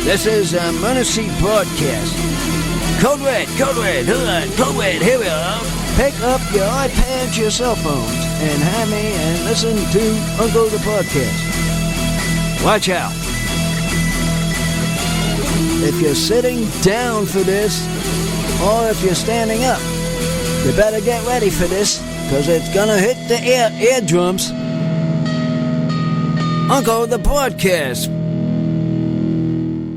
This is a Emergency Broadcast. Code Red, here we are. Pick up your iPads, your cell phones, and have me and listen to Uncle the Podcast. Watch out. If you're sitting down for this, or if you're standing up, you better get ready for this, because it's gonna hit the eardrums. Uncle the Podcast.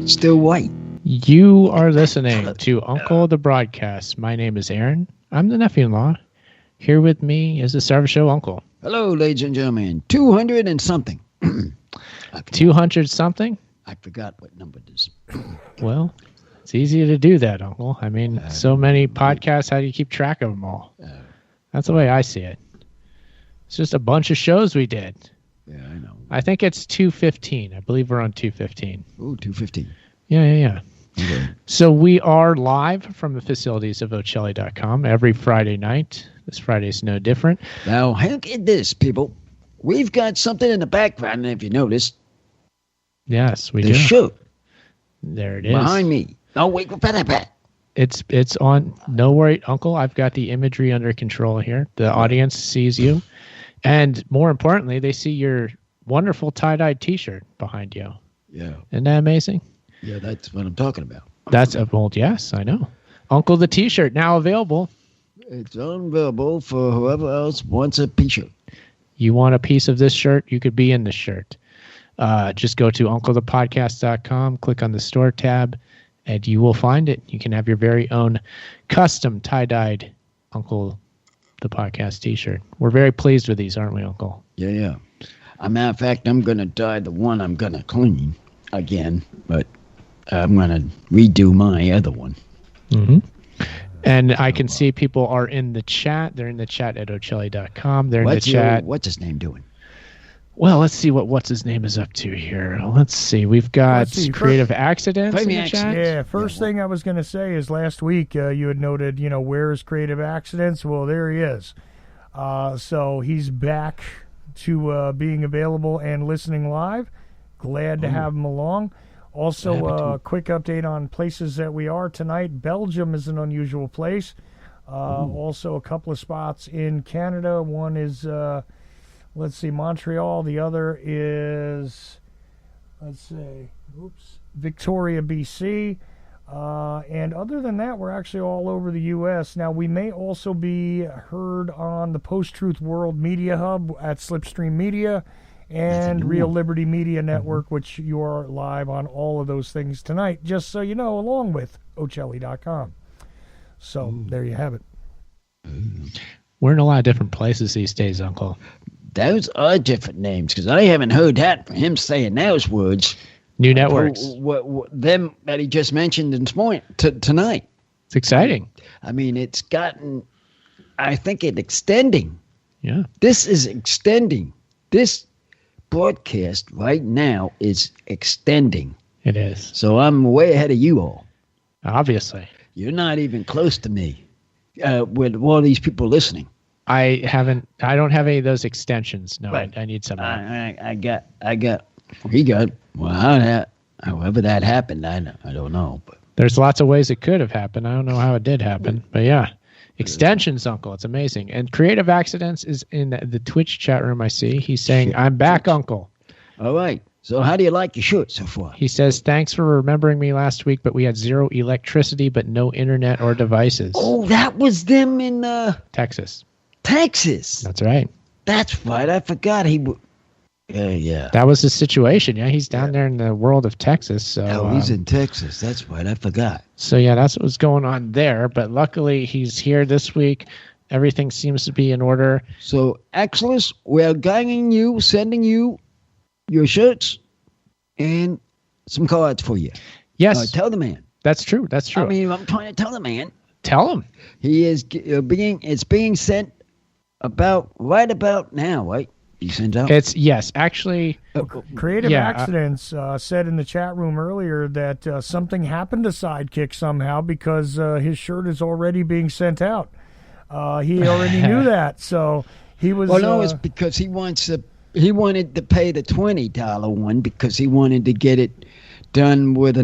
Still white. You are listening to Uncle the Broadcast. My name is Aaron. I'm the nephew-in-law. Here with me is the Service Show Uncle. Hello, ladies and gentlemen. 200 and something. 200 something? I forgot what number it is. Well, it's easy to do that, Uncle. I mean, so many podcasts, how do you keep track of them all? That's the way I see it. It's just a bunch of shows we did. Yeah, I know. I think it's 215. I believe we're on 215. Oh, 215. Yeah. Okay. So we are live from the facilities of Ocelli.com every Friday night. This Friday is no different. Now, look at this, people. We've got something in the background, if you noticed. Yes, we do. do. The show. There it is. Behind me. Oh, wait. It's on. No worry, Uncle. I've got the imagery under control here. The audience sees you. And more importantly, they see your wonderful tie-dyed T-shirt behind you. Yeah. Isn't that amazing? Yeah, that's what I'm talking about. That's a bold yes, I know. Uncle the T-shirt now available. It's available for whoever else wants a T-shirt. You want a piece of this shirt, you could be in the shirt. Just go to unclethepodcast.com, click on the store tab, and you will find it. You can have your very own custom tie-dyed Uncle the Podcast T-shirt. We're very pleased with these, aren't we, Uncle? Yeah. As a matter of fact, I'm going to dye the one I'm going to clean again, but I'm going to redo my other one. Mm-hmm. And I can see people are in the chat. They're in the chat at Ocelli.com. They're in the chat. What's his name doing? Well, let's see what's his name is up to here. Let's see. We've got Creative Accidents in the chat. Yeah, first thing I was going to say is last week you had noted, where's Creative Accidents? Well, there he is. So he's back to being available and listening live. Glad to have him along. Also, a quick update on places that we are tonight. Belgium is an unusual place. Also, a couple of spots in Canada. One is... let's see, Montreal. The other is, Victoria, BC. And other than that, we're actually all over the U.S. Now, we may also be heard on the Post-Truth World Media Hub at Slipstream Media and Real Liberty Media Network, which you are live on all of those things tonight, just so you know, along with Ocelli.com. So, there you have it. We're in a lot of different places these days, Uncle. Those are different names, because I haven't heard that from him saying those words. New networks. Them that he just mentioned this morning, tonight. It's exciting. I mean, it's gotten, I think it's extending. Yeah. This is extending. This broadcast right now is extending. It is. So I'm way ahead of you all. Obviously. You're not even close to me with all these people listening. I don't have any of those extensions. No, I need some. However that happened, I don't know. But there's lots of ways it could have happened. I don't know how it did happen, but yeah. Extensions, Uncle. It's amazing. And Creative Accidents is in the Twitch chat room, I see. He's saying, I'm back, Uncle. All right. So how do you like your shirt so far? He says, thanks for remembering me last week, but we had zero electricity, but no internet or devices. Oh, that was them in Texas. That's right. That's right. I forgot he would. Yeah. That was the situation. Yeah, he's down there in the world of Texas. So he's in Texas. That's right. I forgot. So yeah, that's what was going on there. But luckily, he's here this week. Everything seems to be in order. So, Exodus, we're sending you your shirts and some cards for you. Yes. Tell the man. That's true. I mean, I'm trying to tell the man. Tell him. He is it's being sent right about now, right? You sent out? Yes, actually. Creative Accidents said in the chat room earlier that something happened to Sidekick somehow because his shirt is already being sent out. He already knew that, so he was. Well, no, it's because he wants he wanted to pay the $20 one because he wanted to get it done with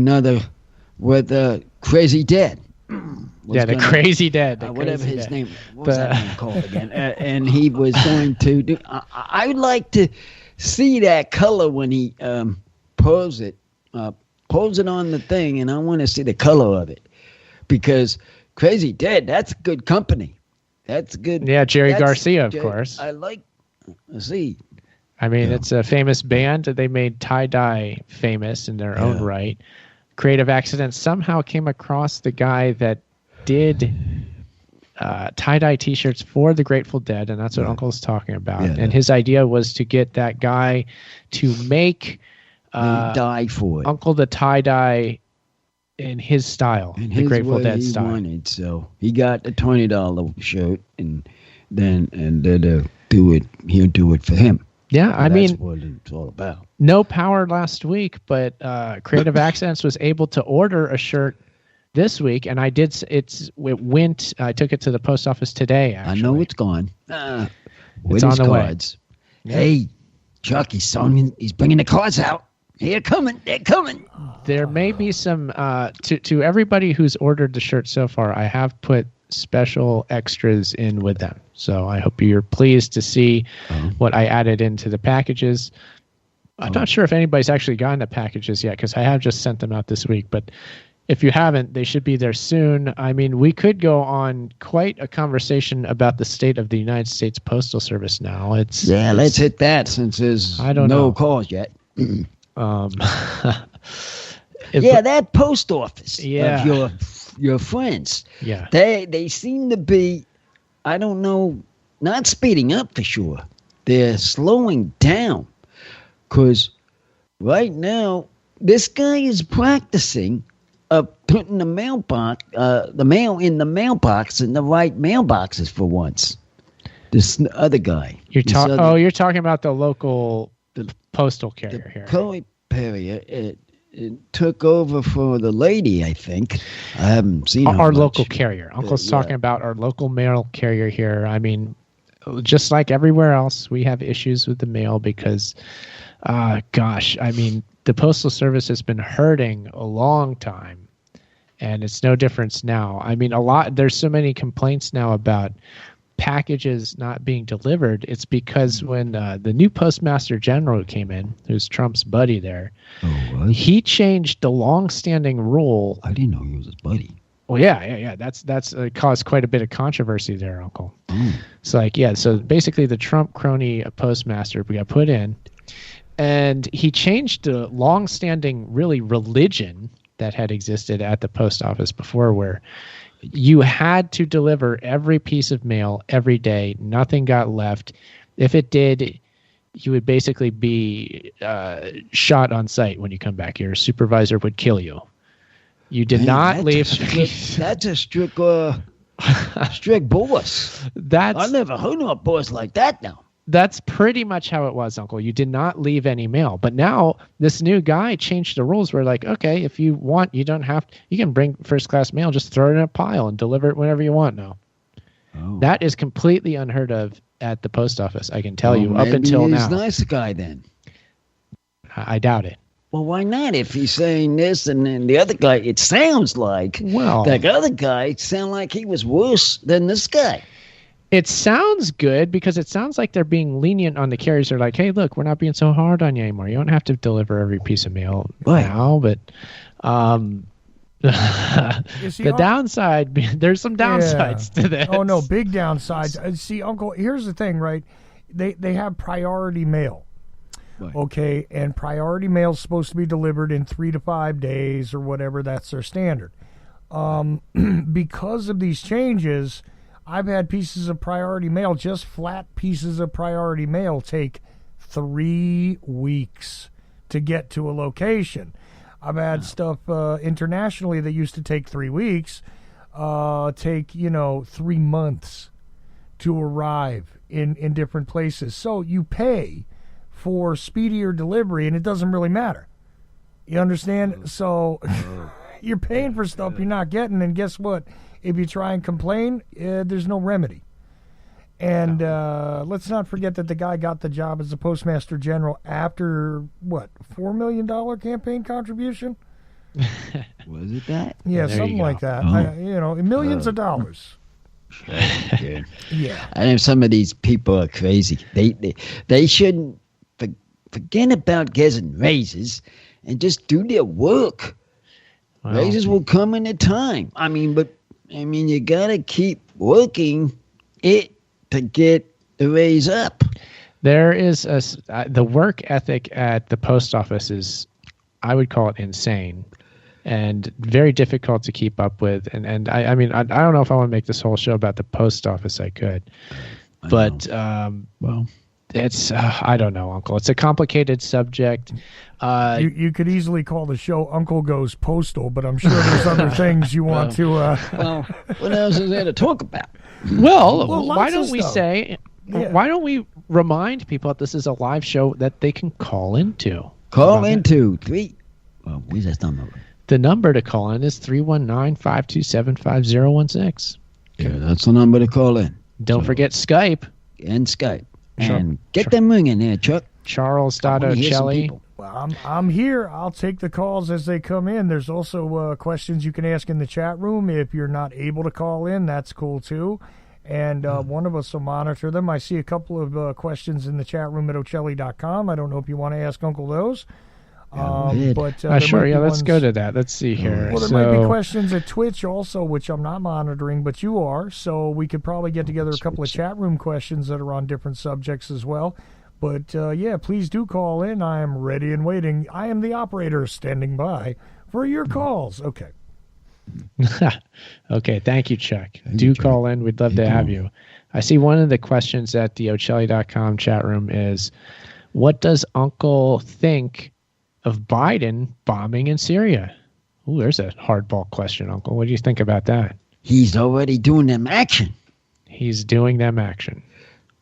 Crazy Dead. The Crazy Dead. Whatever his name. What was that name called again? And he was going to do. I would like to see that color when he pose it on the thing, and I want to see the color of it because Crazy Dead. That's good company. That's good. Yeah, Garcia, of course. I like. See. I mean, it's a famous band. They made tie-dye famous in their own right. Creative Accidents somehow came across the guy that did tie-dye T-shirts for the Grateful Dead, and that's what Uncle's talking about. Yeah. And his idea was to get that guy to make dye for it. Uncle the tie-dye in his style, in the his Grateful Dead he style. Wanted, so he got the $20 shirt, and then do it. He'll do it for him. Yeah, I mean, that's what it's all about. No power last week, but Creative Accidents was able to order a shirt this week, and I did. It went. I took it to the post office today. Actually, I know it's gone. It's on the cards. Way. Hey, Chuck, he's bringing the cards out. They're coming. There may be some to everybody who's ordered the shirt so far. I have put special extras in with them, so I hope you're pleased to see what I added into the packages. I'm not sure if anybody's actually gotten the packages yet because I have just sent them out this week, but if you haven't, they should be there soon. I mean, we could go on quite a conversation about the state of the United States Postal Service now. Let's hit that since there's no calls yet. That post office of your friends. Yeah. They seem to be, I don't know, not speeding up for sure. They're slowing down. Because right now, this guy is practicing putting the mailbox, the mail in the mailbox in the right mailboxes for once. This other guy. You're talking about the local postal carrier here. Postal carrier. It took over for the lady, I think. I haven't seen our local carrier. Uncle's talking about our local mail carrier here. I mean, just like everywhere else, we have issues with the mail because, I mean, the Postal Service has been hurting a long time, and it's no difference now. I mean, there's so many complaints now about packages not being delivered. It's because when the new Postmaster General came in, who's Trump's buddy there, he changed the long-standing rule. I didn't know he was his buddy. Well, yeah. That's caused quite a bit of controversy there, Uncle. It's like, so basically the Trump crony postmaster got put in, and he changed the long-standing really religion that had existed at the post office before, where you had to deliver every piece of mail every day. Nothing got left. If it did, you would basically be shot on sight when you come back. Your supervisor would kill you. You did not leave. That's a strict boss. I never heard of a boss like that now. That's pretty much how it was, Uncle. You did not leave any mail. But now this new guy changed the rules where, like, okay, if you want, you don't have to, you can bring first class mail, just throw it in a pile and deliver it whenever you want now. That is completely unheard of at the post office, I can tell you, up until now. He's a nice guy then. I doubt it. Well, why not? If he's saying this and then the other guy, it sounds like that other guy sound like he was worse than this guy. It sounds good because it sounds like they're being lenient on the carriers. They're like, hey, look, we're not being so hard on you anymore. You don't have to deliver every piece of mail now. But the downside, there's some downsides to this. Oh, no, big downsides. See, Uncle, here's the thing, right? They have priority mail. Right. Okay, and priority mail is supposed to be delivered in 3 to 5 days or whatever. That's their standard. Because of these changes, I've had pieces of priority mail, just flat pieces of priority mail, take 3 weeks to get to a location. I've had stuff internationally that used to take 3 weeks, take 3 months to arrive in different places. So you pay for speedier delivery, and it doesn't really matter. You understand? So you're paying for stuff you're not getting, and guess what? If you try and complain, there's no remedy. And let's not forget that the guy got the job as the Postmaster General after, what, $4 million campaign contribution? Was it that? Yeah, There something you like go. that. Millions of dollars. Yeah. Yeah. I know some of these people are crazy. They shouldn't forget about getting raises and just do their work. Well, Raises will come in a time. You gotta keep working it to get the raise up. there is the work ethic at the post office is, I would call it insane, and very difficult to keep up with. And I mean, I don't know if I want to make this whole show about the post office. I could, but Well, it's I don't know, Uncle. It's a complicated subject. You could easily call the show Uncle Goes Postal, but I'm sure there's other things you want to. well, what else is there to talk about? Well, Well, why lots of don't we stuff. say? Yeah. Why don't we remind people that this is a live show that they can call into? Call About into 3. Well, where's that number? The number to call in is 319-527-5016. Yeah, that's the number to call in. Don't So- forget Skype. And Skype. Sure. And get Sure. them ringing there, Chuck. Charles I wanna hear some Ocelli. people. Well, I'm here. I'll take the calls as they come in. There's also questions you can ask in the chat room. If you're not able to call in, that's cool too. And one of us will monitor them. I see a couple of questions in the chat room at Ocelli.com. I don't know if you want to ask Uncle those. ahead. But there Sure, might be yeah, let's ones- go to that. Let's see here. Well, there might be So, questions at Twitch also, which I'm not monitoring, but you are. So we could probably get together a couple of chat room questions that are on different subjects as well. But yeah, please do call in. I am ready and waiting. I am the operator standing by for your calls. Okay. okay, thank you, Chuck. Do call in. We'd love to have you. I see one of the questions at the Ocelli.com chat room is, what does Uncle think of Biden bombing in Syria? Ooh, there's a hardball question, Uncle. What do you think about that? He's already doing them action. He's doing them action.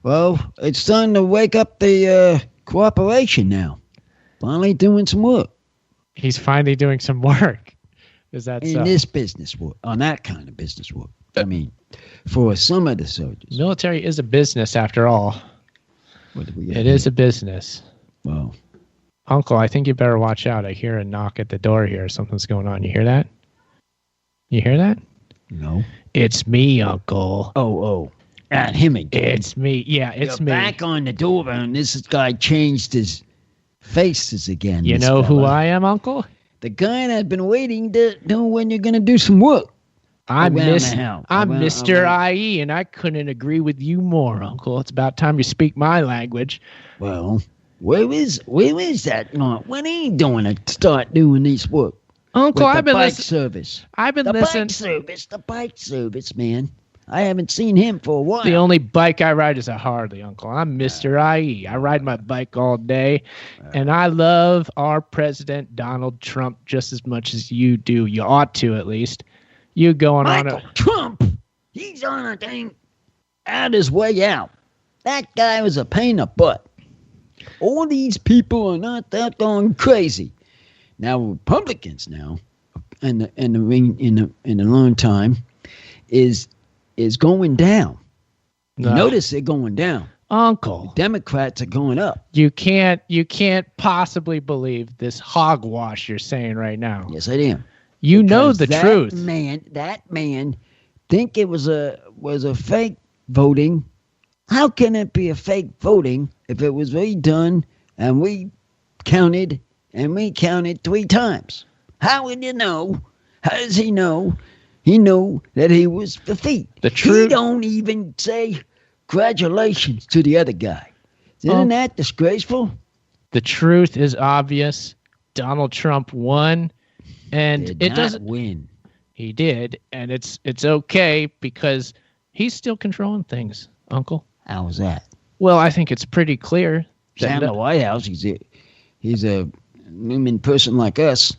Well, it's starting to wake up the cooperation now. Finally doing some work He's finally doing some work. Is that in so? this business work, on that kind of business work. I mean, for some of the soldiers. Military is a business after all. What do we got It here? is a business. Well, Uncle, I think you better watch out. I hear a knock at the door here. Something's going on. You hear that? You hear that? no. It's me, Uncle. Oh. At him again. It's me. Yeah, it's You're me. back on the door, and this guy changed his faces again. You this know who fella. I am, Uncle? The guy that I've been waiting to know when you're going to do some work. I'm Around Miss. the house. I'm Around- Mr. around- IE, and I couldn't agree with you more, Uncle. It's about time you speak my language. Well, where is that? No, when are you doing to start doing this work? Uncle, With I've the been bike listening. service. I've been The listening. bike service, man. I haven't seen him for a while. The only bike I ride is a Harley, Uncle. I'm Mr. IE. I ride my bike all day, and I love our president, Donald Trump, just as much as you do. You ought to, at least. You going on Michael a... Trump, he's on a thing out his way out. That guy was a pain in the butt. All these people are not that darn crazy. Now Republicans now, in the long time, is going down. You No. notice they're going down. Uncle, Democrats are going up. you can't possibly believe this hogwash you're saying right now. Yes, I am. You know the That truth. That man, think it was a fake voting. How can it be a fake voting if it was really done and we counted 3 times? How would you know? How does he know? He knew that he was defeat. The truth- He don't even say congratulations to the other guy. Isn't that disgraceful? The truth is obvious. Donald Trump won, and Did it not doesn't. win. He did, and it's okay because he's still controlling things, Uncle. How was that? Well, I think it's pretty clear. He's out in the White House. He's a human person like us.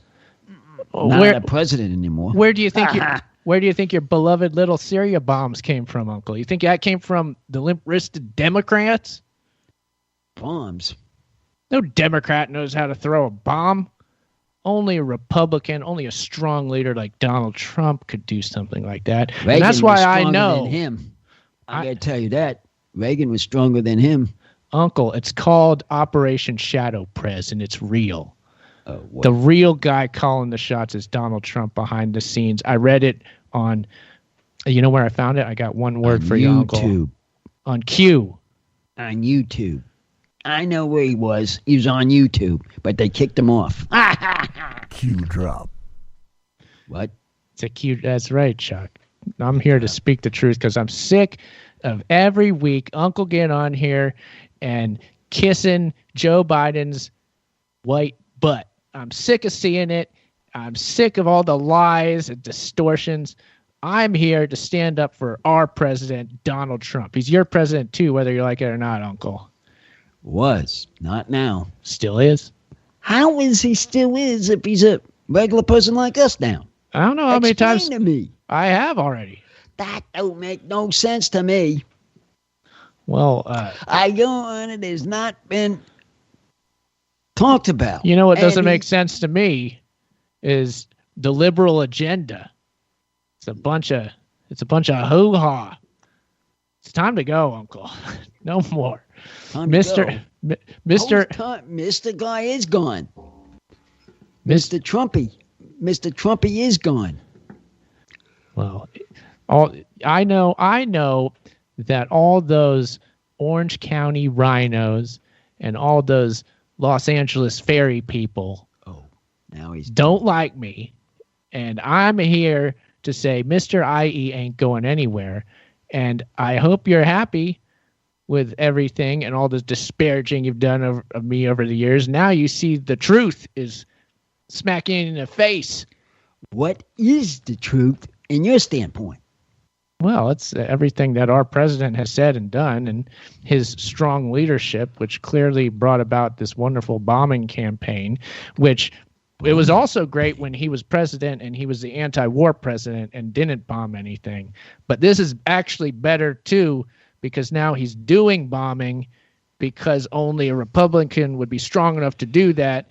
Not where a president anymore. where do you think your beloved little Syria bombs came from, Uncle? You think that came from the limp-wristed Democrats? Bombs. No Democrat knows how to throw a bomb. Only a Republican, only a strong leader like Donald Trump could do something like that. And that's Reagan why was I stronger know. than him. I I- gotta tell you that. Reagan was stronger than him. Uncle, it's called Operation Shadow Press, and it's real. What? The real guy calling the shots is Donald Trump behind the scenes. I read it on, you know where I found it? I got one word for you, Uncle. YouTube. On Q. On YouTube. I know where he was. He was on YouTube, but they kicked him off. Q drop. What? It's a Q. That's right, Chuck. I'm here to speak the truth because I'm sick of every week Uncle getting on here and kissing Joe Biden's white butt. I'm sick of seeing it. I'm sick of all the lies and distortions. I'm here to stand up for our president, Donald Trump. He's your president too, whether you like it or not, Uncle. Was. Not now. Still is. How is he still is if he's a regular person like us now? I don't know how many times Explain to me. I have already. That don't make no sense to me. Well, I go on, it has not been talked about. you know what doesn't And make sense to me is the liberal agenda. It's a bunch of hoo-ha. It's time to go, Uncle. No more. Time to go. Mr. Guy is gone. Mr. Trumpy is gone. Well, I know that all those Orange County rhinos and all those Los Angeles ferry people Now he's don't like me, and I'm here to say Mr. IE ain't going anywhere, and I hope you're happy with everything and all the disparaging you've done of me over the years. Now you see the truth is smacking you in the face. What is the truth in your standpoint? Well, it's everything that our president has said and done, and his strong leadership, which clearly brought about this wonderful bombing campaign, which it was also great when he was president and he was the anti-war president and didn't bomb anything. But this is actually better, too, because now he's doing bombing because only a Republican would be strong enough to do that.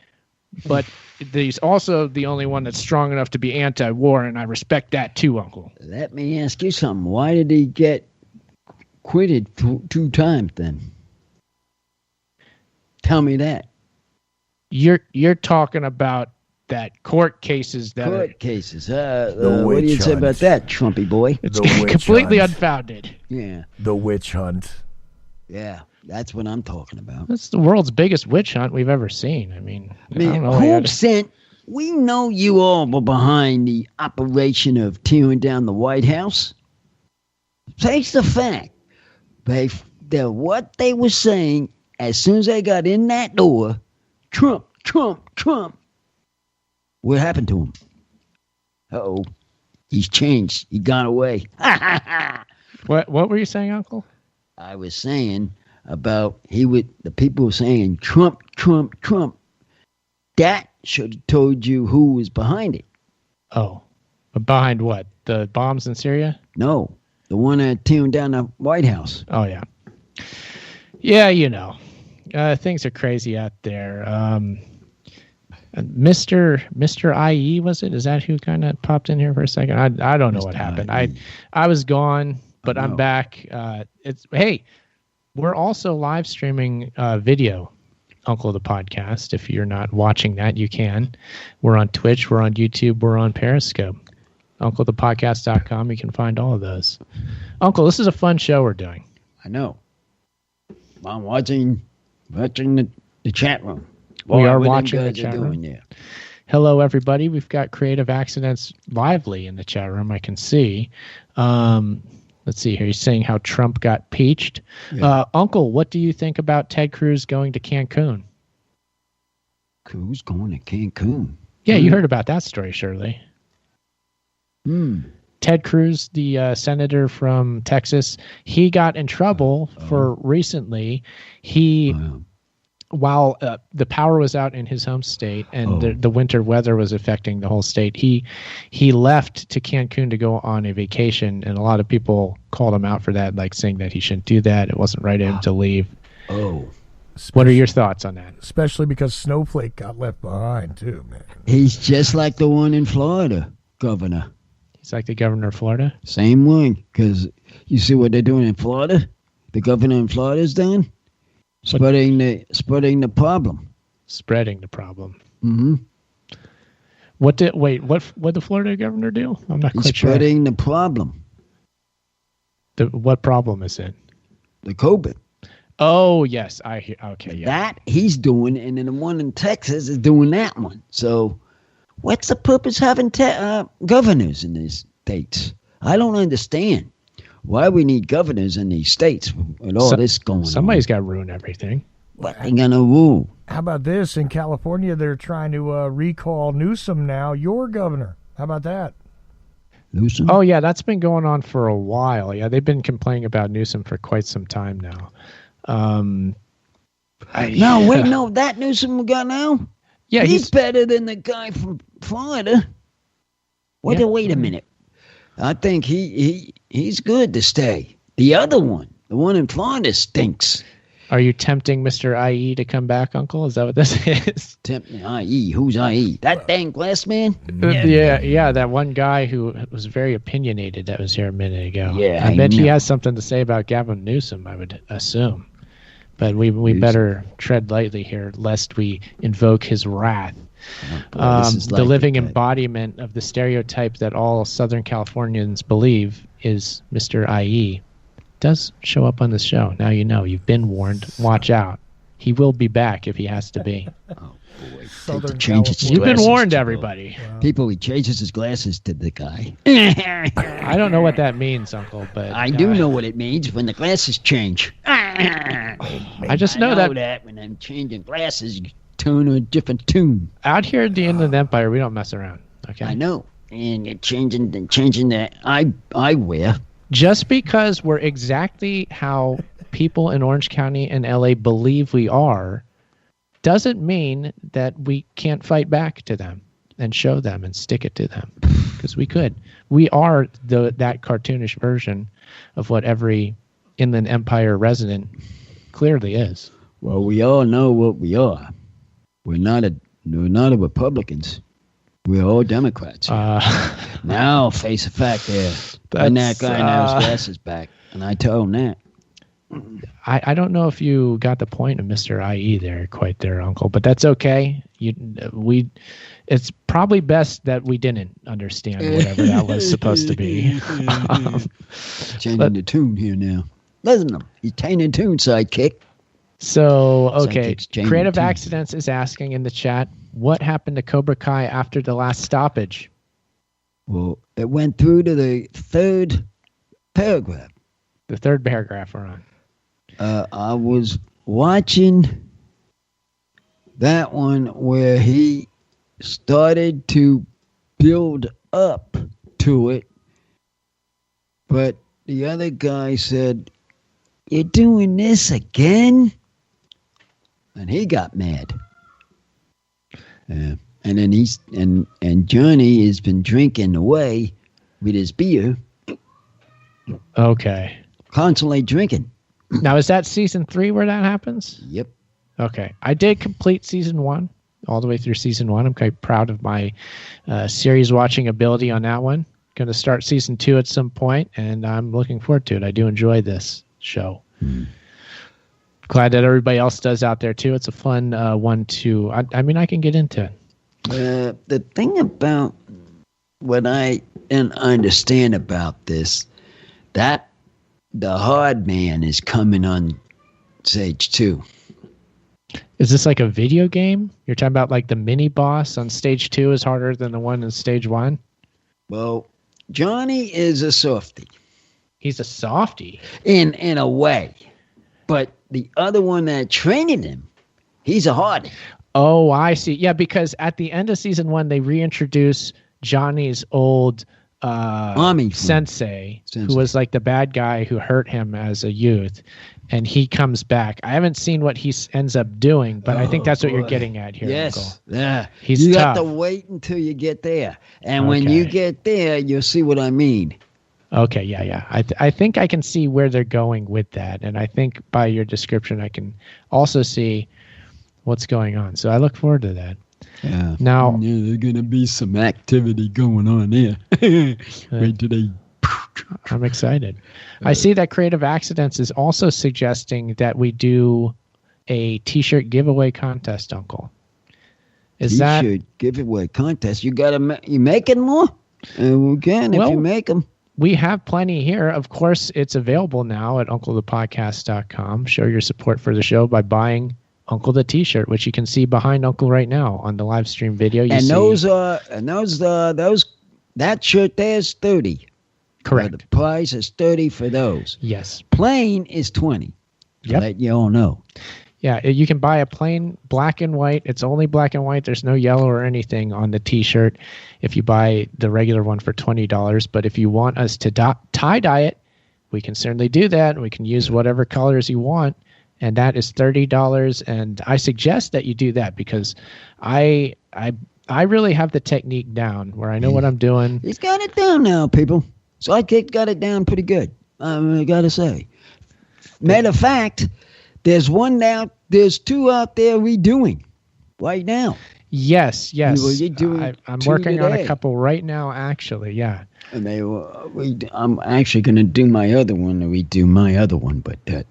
But he's also the only one that's strong enough to be anti-war, and I respect that too, Uncle. Let me ask you something. Why did he get quitted two times then? Tell me that. You're talking about that court cases that Court cases. The what do you witch say hunt. about that, Trumpy boy? it's The witch completely hunt. unfounded. Yeah, The witch hunt. yeah. That's what I'm talking about. That's the world's biggest witch hunt we've ever seen. I mean, I don't know. who sent? We know you all were behind the operation of tearing down the White House. Face the fact. What they were saying as soon as they got in that door, Trump. What happened to him? Uh-oh. He's changed. He gone away. What were you saying, Uncle? I was saying about the people were saying Trump. That should have told you who was behind it. Oh, behind what? The bombs in Syria? No, the one that tearing down the White House. Oh, yeah. Yeah, you know. Things are crazy out there. Mr. IE, was it? Is that who kind of popped in here for a second? I don't know what happened. I was gone, but I'm back. Hey, we're also live streaming video, Uncle the Podcast. If you're not watching that, you can. We're on Twitch, we're on YouTube, we're on Periscope. UncleThePodcast.com. You can find all of those. Uncle, this is a fun show we're doing. I know. I'm watching the chat room. We are what them watching the guys are chat room. doing there. Hello, everybody. We've got Creative Accidents lively in the chat room. I can see. Let's see here. He's saying how Trump got peached. Yeah. Uncle, what do you think about Ted Cruz going to Cancun? Who's going to Cancun? Yeah, you heard about that story, surely. Ted Cruz, the senator from Texas, he got in trouble for recently. While the power was out in his home state and the winter weather was affecting the whole state, he left to Cancun to go on a vacation, and a lot of people called him out for that, like saying that he shouldn't do that. It wasn't right of him to leave. What are your thoughts on that? Especially because Snowflake got left behind, too, man. He's just like the one in Florida, governor. He's like the governor of Florida? Same one, because you see what they're doing in Florida? the governor in Florida's done? Spreading the problem. Spreading the problem. Mm-hmm. What did the Florida governor do? I'm not quite sure. Spreading the problem. What problem is it? The COVID. Oh yes, I hear. Okay, yeah. That he's doing, and then the one in Texas is doing that one. So, what's the purpose of having governors in these states? I don't understand why we need governors in these states with all this going on. Somebody's got to ruin everything. What ain't gonna rule? How about this? In California, they're trying to recall Newsom now, your governor. How about that? Newsom? Oh, yeah, that's been going on for a while. Yeah, they've been complaining about Newsom for quite some time now. That Newsom we got now? Yeah, he's better than the guy from Florida. Wait a minute. I think he's good to stay. The other one, the one in Florida, stinks. Are you tempting Mr. IE to come back, Uncle? Is that what this is? Tempting IE? Who's IE? That dang glass man? Yeah, that one guy who was very opinionated that was here a minute ago. Yeah, I bet he has something to say about Gavin Newsom, I would assume. But we better tread lightly here, lest we invoke his wrath. The living embodiment of the stereotype that all Southern Californians believe is Mr. IE does show up on this show. Now you know. You've been warned. Watch out. He will be back if he has to be. Oh, boy. You've been warned, everybody. Wow. People, he changes his glasses to the guy. I don't know what that means, Uncle, but... I do know what it means when the glasses change. I just know that when I'm changing glasses, you turn to a different tune. out here at the end of the Empire, we don't mess around. Okay. I know. And you're changing the eyewear. Just because we're exactly how people in Orange County and LA believe we are, doesn't mean that we can't fight back to them and show them and stick it to them. Because we could. We are that cartoonish version of what every Inland Empire resident clearly is. Well, we all know what we are. We're not a Republicans. We're all Democrats. Now, face the fact there. And that guy now his glasses back. And I told him that. I don't know if you got the point of Mr. IE there, quite there, Uncle, but that's okay. It's probably best that we didn't understand whatever that was supposed to be. Changing the tune here now. Listen to him. He's changing the tune, sidekick. So, okay. Creative Accidents is asking in the chat, what happened to Cobra Kai after the last stoppage? Well, it went through to the third paragraph. The third paragraph we're on. I was watching that one where he started to build up to it, but the other guy said, "You're doing this again?" And he got mad. And then and Johnny has been drinking away with his beer. Okay. Constantly drinking. Now, is that season 3 where that happens? Yep. Okay. I did complete season 1, all the way through season 1. I'm quite proud of my series watching ability on that one. Going to start season 2 at some point, and I'm looking forward to it. I do enjoy this show. Glad that everybody else does out there, too. It's a fun one to... I mean, I can get into it. The thing about what I understand about this, that the hard man is coming on stage 2. Is this like a video game? You're talking about like the mini boss on stage 2 is harder than the one in stage 1? Well, Johnny is a softie. He's a softie? In a way. But the other one that trained him, he's a hardie. Oh, I see. Yeah, because at the end of season 1, they reintroduce Johnny's old Army sensei, who was like the bad guy who hurt him as a youth, and he comes back. I haven't seen what he ends up doing, but I think that's what you're getting at here. Yes, Uncle. yeah. He's you tough. have to wait until you get there, and when you get there, you'll see what I mean. Okay, yeah. I think I can see where they're going with that, and I think by your description, I can also see what's going on. So I look forward to that. Yeah. Now, there's gonna be some activity going on there. Wait till they I'm excited. I see that Creative Accidents is also suggesting that we do a T-shirt giveaway contest, Uncle. Is that T-shirt giveaway contest? You making more? We can if you make them. We have plenty here. Of course, it's available now at UncleThePodcast.com. Show your support for the show by buying Uncle the T-shirt, which you can see behind Uncle right now on the live stream video. That shirt there is $30. Correct. The price is $30 for those. Yes. Plain is $20. Yep. Let you all know. Yeah, you can buy a plain black and white. It's only black and white. There's no yellow or anything on the T-shirt if you buy the regular one for $20. But if you want us to tie-dye it, we can certainly do that. We can use whatever colors you want, and that is $30. And I suggest that you do that because I really have the technique down where I know what I'm doing. He's got it down now, people. Sidekick got it down pretty good, I got to say. Matter of fact, there's two out there redoing right now. Yes. I'm working on today. a couple right now, actually, yeah. And I'm actually going to do my other one, to redo my other one, but that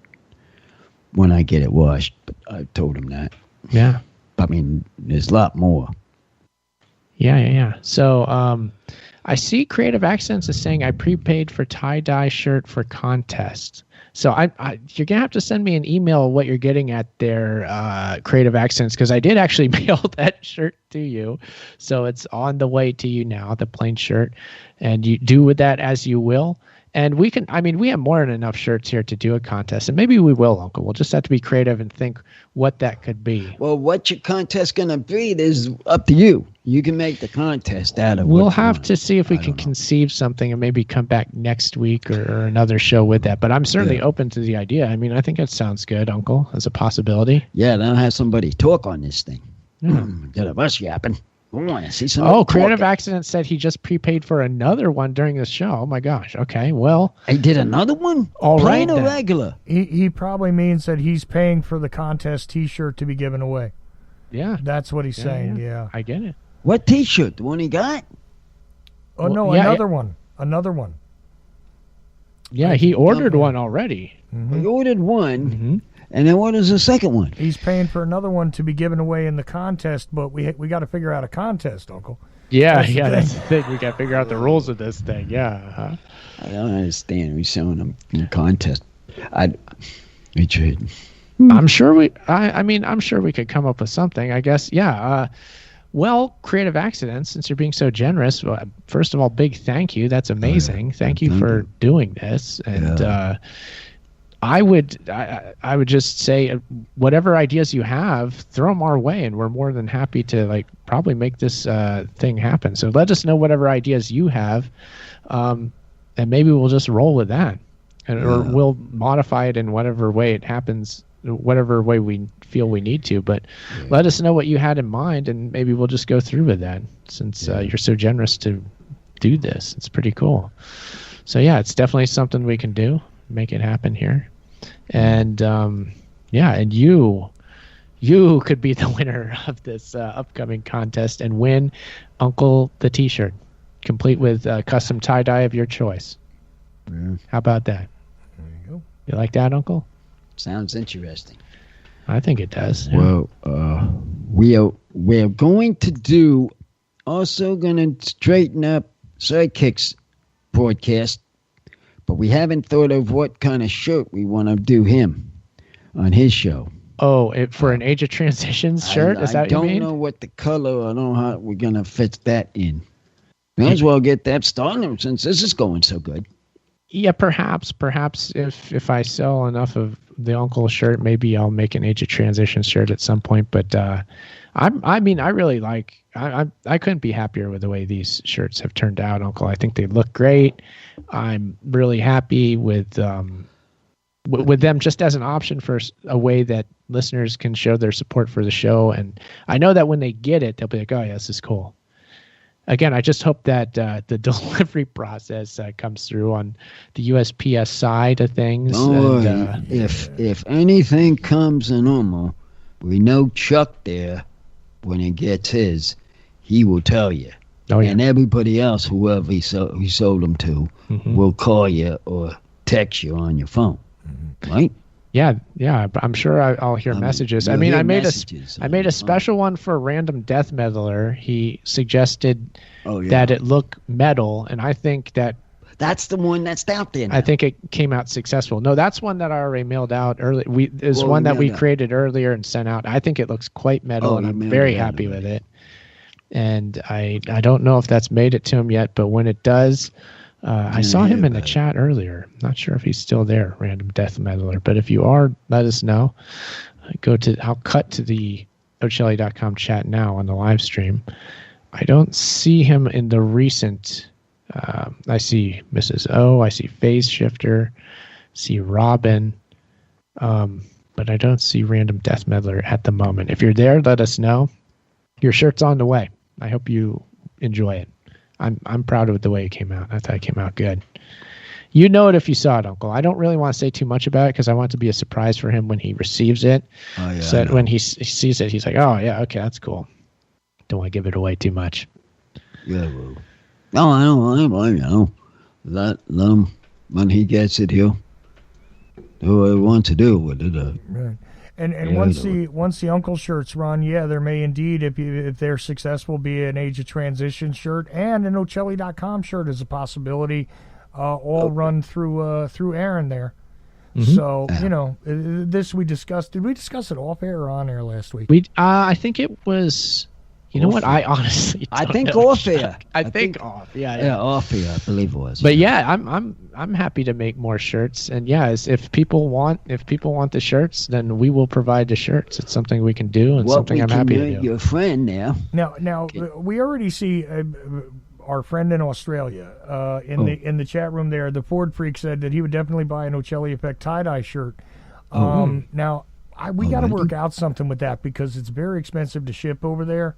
when I get it washed. But I told him that. Yeah. I mean, there's a lot more. Yeah. So I see Creative Accents is saying I prepaid for tie-dye shirt for contest. So you're going to have to send me an email what you're getting at there, Creative Accents, because I did actually mail that shirt to you. So it's on the way to you now, the plain shirt. And you do with that as you will. And we have more than enough shirts here to do a contest. And maybe we will, Uncle. We'll just have to be creative and think what that could be. Well, what your contest going to be is up to you. You can make the contest out of it. We'll have to see if we can conceive something and maybe come back next week or another show with that. But I'm certainly open to the idea. I mean, I think it sounds good, Uncle, as a possibility. Yeah, then I'll have somebody talk on this thing. Yeah. Instead of us yapping. I want to see somebody Oh, Creative talking. Accident said he just prepaid for another one during the show. Oh, my gosh. Okay, well. I did another one? All right, Plain or then. regular? He probably means that he's paying for the contest T-shirt to be given away. Yeah. That's what he's saying, yeah. I get it. What T-shirt? The one he got? Oh, no, Well, yeah, another one. Another one. Yeah, he ordered one already. He ordered one, Mm-hmm. and then what is the second one? He's paying for another one to be given away in the contest, but we got to figure out a contest, Uncle. Yeah, That's the that's the thing. We got to figure out the rules of this thing. Yeah. Uh-huh. I don't understand. We're showing them in contest. Richard. I'm sure I'm sure we could come up with something, I guess. Yeah. Well, Creative Accidents, since you're being so generous, well, first of all, big thank you. That's amazing. Thank you for doing this. And I would just say whatever ideas you have, throw them our way, and we're more than happy to probably make this thing happen. So let us know whatever ideas you have, and maybe we'll just roll with that, or we'll modify it in whatever way it happens, whatever way we feel we need to. But let us know what you had in mind, and maybe we'll just go through with that. Since you're so generous to do this, it's pretty cool. So yeah, it's definitely something we can do. Make it happen here. And and you could be the winner of this upcoming contest and win Uncle the T-shirt, complete with custom tie-dye of your choice. How about that? There you go. You like that, Uncle? Sounds interesting. I think it does. Yeah. Well, we're going to straighten up Sidekick's broadcast, but we haven't thought of what kind of shirt we want to do him on his show. Oh, for an Age of Transitions shirt? Is that what you mean? I don't know what the color. I don't know how we're going to fit that in. May as well get that started since this is going so good. Yeah, perhaps if I sell enough of the Uncle shirt, maybe I'll make an Age of Transition shirt at some point. But I really like. I couldn't be happier with the way these shirts have turned out, Uncle. I think they look great. I'm really happy with them just as an option for a way that listeners can show their support for the show. And I know that when they get it, they'll be like, "Oh yeah, this is cool." Again, I just hope that the delivery process comes through on the USPS side of things. If anything comes in normal, we know Chuck there, when he gets his, he will tell you. Oh, yeah. And everybody else, whoever he sold them to, will call you or text you on your phone, right? Yeah, but I'm sure I'll hear messages. I mean, I made a special one for Random Death Meddler. He suggested that it look metal, and I think that's the one that's out there now. I think it came out successful. No, that's one that I already mailed out early. There's one that we created earlier and sent out. I think it looks quite metal, and I'm very happy with it. And I don't know if that's made it to him yet, but when it does, I saw him in the chat earlier. Not sure if he's still there, Random Death Meddler. But if you are, let us know. I'll cut to the Ocelli.com chat now on the live stream. I don't see him in the recent. I see Mrs. O. I see Phase Shifter. See Robin. But I don't see Random Death Meddler at the moment. If you're there, let us know. Your shirt's on the way. I hope you enjoy it. I'm proud of the way it came out. I thought it came out good. You know it if you saw it, Uncle. I don't really want to say too much about it because I want it to be a surprise for him when he receives it. Oh, yeah, so when he sees it, he's like, oh, yeah, okay, that's cool. Don't want to give it away too much. Yeah, well. No, I don't. Let him, when he gets it, he'll do what he wants to do with it. Right. And once the Uncle shirts run, there may indeed, if they're successful, be an Age of Transition shirt, and an Ocelli.com shirt is a possibility. All run through Aaron there. Mm-hmm. So this we discussed. Did we discuss it off air or on air last week? I think it was. You know what? I honestly think off air. I think off. Yeah, off air. I believe it was. But I'm happy to make more shirts. And if people want the shirts, then we will provide the shirts. It's something we can do and something I'm happy to do. Your friend now. Now we already see our friend in Australia in the chat room there. The Ford Freak said that he would definitely buy an Ocelli Effect tie-dye shirt. Now we got to work out something with that because it's very expensive to ship over there.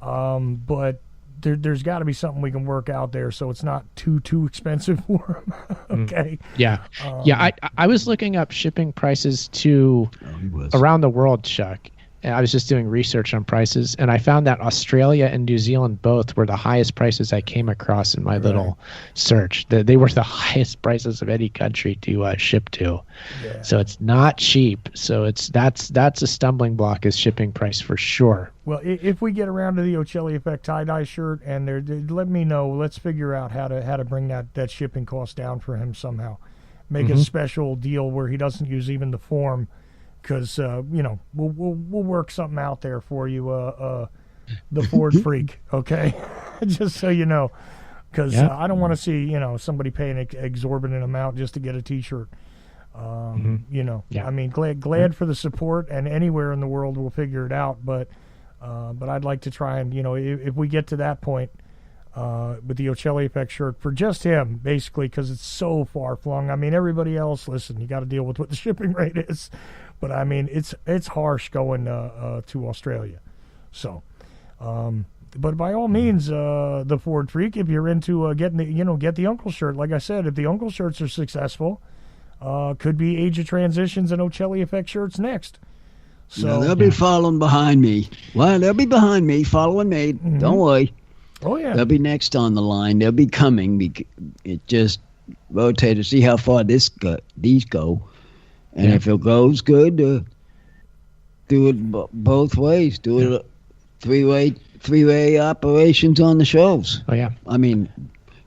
But there's got to be something we can work out there so it's not too expensive for them. Okay. Yeah. I was looking up shipping prices to around the world, Chuck. And I was just doing research on prices, and I found that Australia and New Zealand both were the highest prices I came across in my little search. They were the highest prices of any country to ship to. Yeah. So it's not cheap. So that's a stumbling block is shipping price for sure. Well, if we get around to the Ocelli Effect tie-dye shirt, and let me know. Let's figure out how to bring that shipping cost down for him somehow. Make a special deal where he doesn't use even the form. Because we'll work something out there for you, the Ford Freak, okay? Just so you know, because I don't want to see somebody paying an exorbitant amount just to get a T-shirt. I mean, glad for the support, and anywhere in the world we'll figure it out. But I'd like to try and if we get to that point with the Ocelli Effect shirt for just him, basically, because it's so far flung. I mean, everybody else, listen, you got to deal with what the shipping rate is. But I mean, it's harsh going to Australia. So, but by all means, the Ford Freak, if you're into getting get the Uncle shirt. Like I said, if the Uncle shirts are successful, could be Age of Transitions and Ocelli Effect shirts next. So they'll be following behind me. Well, they'll be behind me, following me. Mm-hmm. Don't worry. Oh yeah. They'll be next on the line. They'll be coming. It just rotate to see how far these go. And if it goes good, do it both ways. Do it three-way operations on the shows. Oh yeah. I mean,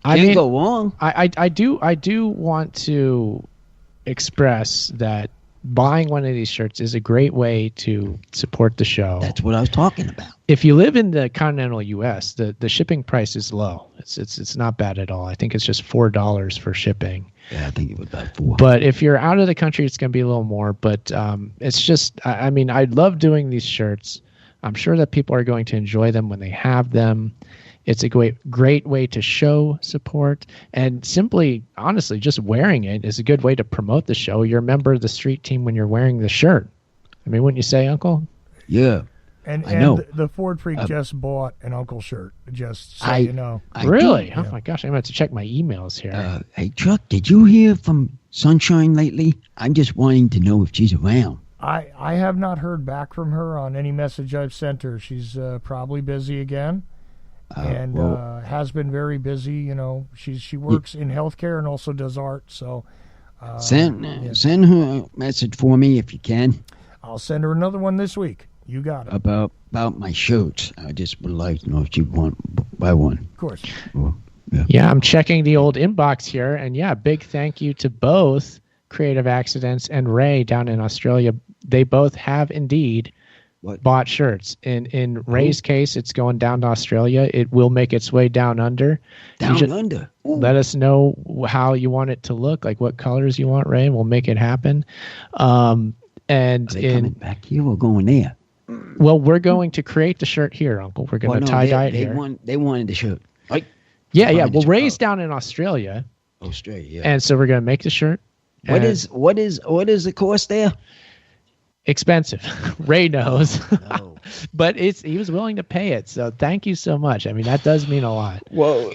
can't go wrong. I do want to express that buying one of these shirts is a great way to support the show. That's what I was talking about. If you live in the continental U.S., the shipping price is low. It's not bad at all. I think it's just $4 for shipping. Yeah, I think it was about $4. But if you're out of the country, it's going to be a little more. But it's just, I mean, I love doing these shirts. I'm sure that people are going to enjoy them when they have them. It's a great way to show support. And simply, honestly, just wearing it is a good way to promote the show. You're a member of the street team when you're wearing the shirt. I mean, wouldn't you say, Uncle? Yeah. And the Ford Freak just bought an Uncle shirt, just so you know. Really? Oh, my gosh. I'm going to have to check my emails here. Hey, Chuck, did you hear from Sunshine lately? I'm just wanting to know if she's around. I have not heard back from her on any message I've sent her. She's probably busy again. and has been very busy. You know, she works in healthcare and also does art. So send her a message for me if you can. I'll send her another one this week. You got it. About my shirts. I just would like to know if you want to buy one. Of course. Well, Yeah, I'm checking the old inbox here, and yeah, big thank you to both Creative Accidents and Ray down in Australia. They both have indeed bought shirts. In Ray's case, it's going down to Australia. It will make its way down under. Down under. Ooh. Let us know how you want it to look, like what colors you want, Ray, and we'll make it happen. And Are they coming back here or going there? Well, we're going to create the shirt here, Uncle. We're going to tie-dye it here. They wanted the shirt. Right? Yeah. Well, Ray's down in Australia. Australia, yeah. And so we're going to make the shirt. What is the cost there? Expensive. Ray knows. Oh. But he was willing to pay it. So thank you so much. I mean, that does mean a lot. Well,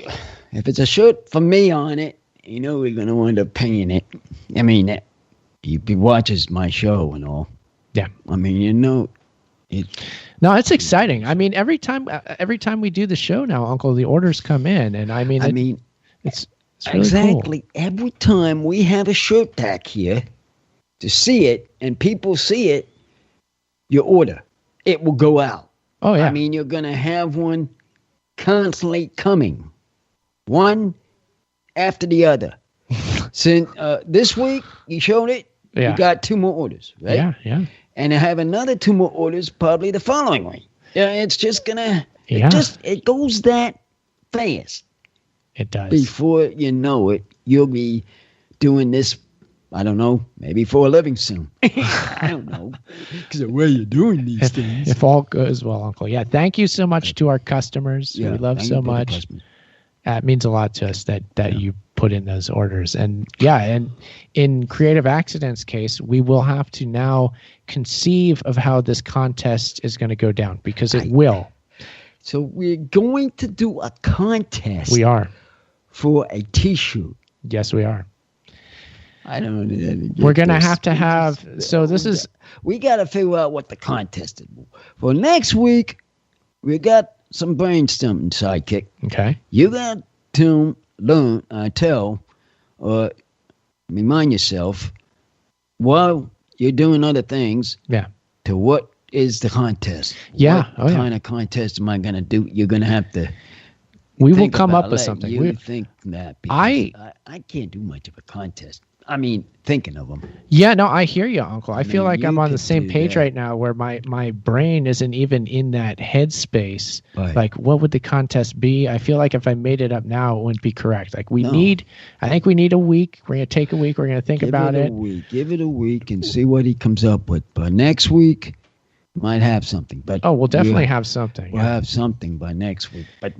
if it's a shirt for me on it, you know we're going to wind up paying it. I mean, he watches my show and all. Yeah. I mean, you know. No, it's exciting. I mean, every time we do the show now, Uncle, the orders come in, and I mean, it's really exactly cool. Every time we have a shirt tack here to see it, and people see it, you order, it will go out. Oh yeah. I mean, you're gonna have one constantly coming, one after the other. Since this week you showed it, you got 2 more orders, right? Yeah. And I have another 2 more orders probably the following week. Yeah, it's just gonna. Yeah. It goes that fast. It does. Before you know it, you'll be doing this. I don't know, maybe for a living soon. I don't know, because the way you're doing these things. If all goes well, Uncle. Yeah. Thank you so much to our customers. We love so much. It means a lot to us that you put in those orders. And and in Creative Accidents case, we will have to now conceive of how this contest is going to go down, because it will. So we're going to do a contest. We are. For a T-shirt. Yes, we are. I don't know. We're going to have. So this is. We got to figure out what the contest is. For next week, we got some brainstorming sidekick. Okay. You got to remind yourself while you're doing other things. Yeah. To what is the contest? Yeah. What kind of contest am I going to do? You're going to have to. We will come up with something. You think that? I can't do much of a contest. I mean, thinking of them. Yeah, no, I hear you, Uncle. I feel like I'm on the same page right now, where my brain isn't even in that headspace. Right. Like, what would the contest be? I feel like if I made it up now, it wouldn't be correct. Like, I think we need a week. We're going to take a week. We're going to think about it. Give it a week and see what he comes up with. But next week, might have something. But we'll definitely have something. We'll have something by next week. But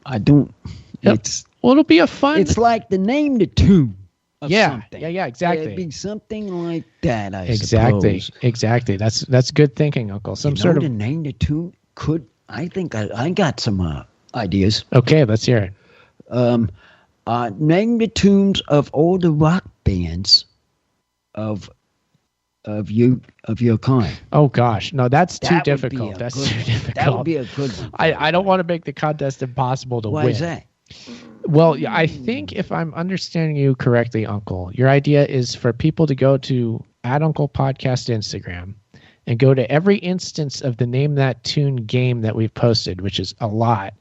I don't. Yep. It'll be a fun. It's like the name the tune. Something. Yeah, exactly. It'd be something like that, I exactly. suppose. Exactly. That's good thinking, Uncle. Some sort of the name the tune could. I think I got some ideas. Okay, let's hear it. Name the tunes of all the rock bands of your kind. Oh gosh, no, that's too difficult. That's too difficult. That would be a good one. I don't want to make the contest impossible to win. Why is that? Well, I think if I'm understanding you correctly, Uncle, your idea is for people to go to @UnclePodcast Instagram and go to every instance of the Name That Tune game that we've posted, which is a lot,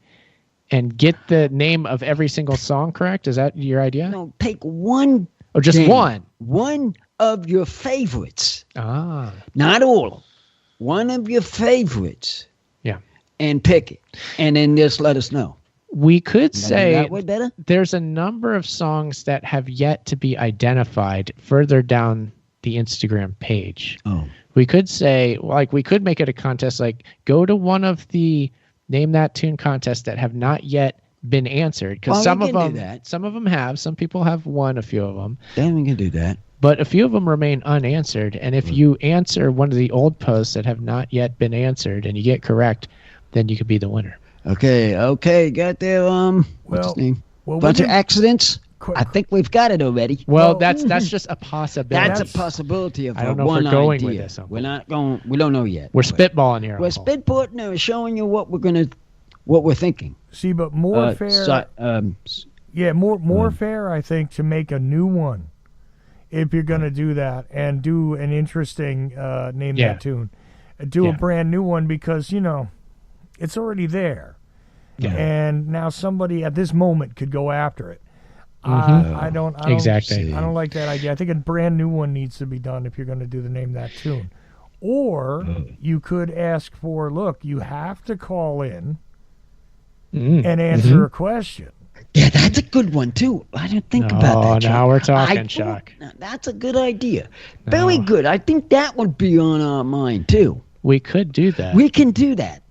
and get the name of every single song correct. Is that your idea? No, take one. Or just one. One of your favorites. Ah. Not all. One of your favorites. Yeah. And pick it. And then just let us know. We could say that way better? There's a number of songs that have yet to be identified further down the Instagram page. Oh. We could say, like, we could make it a contest, like, go to one of the Name That Tune contests that have not yet been answered. Because some of them have. Some people have won a few of them. Then we can do that. But a few of them remain unanswered. And if you answer one of the old posts that have not yet been answered and you get correct, then you could be the winner. Okay. Got there. What's his name? Bunch of accidents. I think we've got it already. Well, that's just a possibility. That's a possibility of I don't know one if we're going idea. with this. Uncle. We're not going. We don't know yet. We're spitballing here. We're spitballing. We're showing you what we're gonna what we're thinking. See, but more fair. More fair, I think, to make a new one if you're going to do that and do an interesting name that tune. Do a brand new one because, it's already there. Yeah. And now somebody at this moment could go after it. I don't exactly. I don't like that idea. I think a brand new one needs to be done if you're going to do the name that tune. Or you could ask for, look, you have to call in and answer a question. Yeah, that's a good one, too. I didn't think about that, Chuck. Now we're talking, Chuck. That's a good idea. Very good. I think that would be on our mind, too. We could do that. We can do that.